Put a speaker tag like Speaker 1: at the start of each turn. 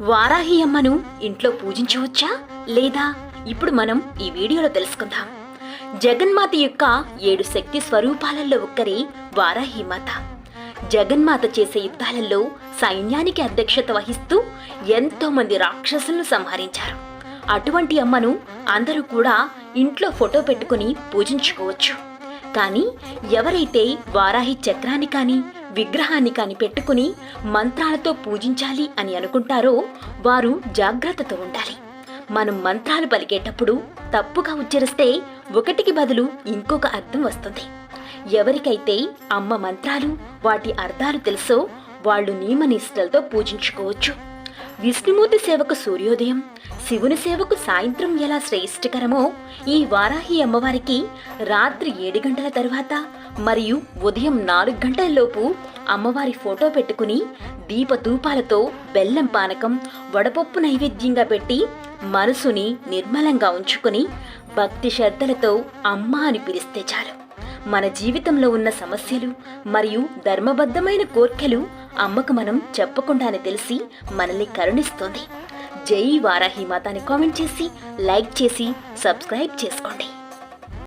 Speaker 1: వారాహి అమ్మను ఇంట్లో పూజించవచ్చా లేదా ఇప్పుడు మనం ఈ వీడియోలో తెలుసుకుందాం. జగన్మాత యొక్క 7 శక్తి స్వరూపాలలో ఒక్కరే వారాహి మాత. జగన్మాత చేసే యుద్ధాలలో సైన్యానికి అధ్యక్షత వహిస్తూ ఎంతో మంది రాక్షసులను సంహరించారు. అటువంటి అమ్మను అందరూ కూడా ఇంట్లో ఫోటో పెట్టుకుని పూజించుకోవచ్చు. కానీ ఎవరైతే వారాహి చక్రాన్ని కానీ విగ్రహాన్ని కాని పెట్టుకుని మంత్రాలతో పూజించాలి అని అనుకుంటారో వారు జాగ్రత్తతో ఉండాలి. మనం మంత్రాలు పలికేటప్పుడు తప్పుగా ఉచ్చరిస్తే ఒకటికి బదులు ఇంకొక అర్థం వస్తుంది. ఎవరికైతే అమ్మ మంత్రాలు వాటి అర్థాలు తెలుసో వాళ్ళు నియమనిష్టలతో పూజించుకోవచ్చు. విష్ణుమూర్తి సేవకు సూర్యోదయం, శివుని సేవకు సాయంత్రం ఎలా శ్రేష్టకరమో ఈ వారాహి అమ్మవారికి రాత్రి 7 గంటల తర్వాత మరియు ఉదయం 4 గంటలలోపు అమ్మవారి ఫోటో పెట్టుకుని దీపధూపాలతో బెల్లం పానకం వడపప్పు నైవేద్యంగా పెట్టి మనసుని నిర్మలంగా ఉంచుకుని భక్తి శ్రద్ధలతో అమ్మ అని పిలిస్తే చాలు. మన జీవితంలో ఉన్న సమస్యలు మరియు ధర్మబద్ధమైన కోర్కెలు అమ్మకు మనం చెప్పకుండానే తెలిసి మనల్ని కరుణిస్తోంది. జై వారాహి మాత అని కామెంట్ చేసి, లైక్ చేసి, సబ్స్క్రైబ్ చేసుకోండి.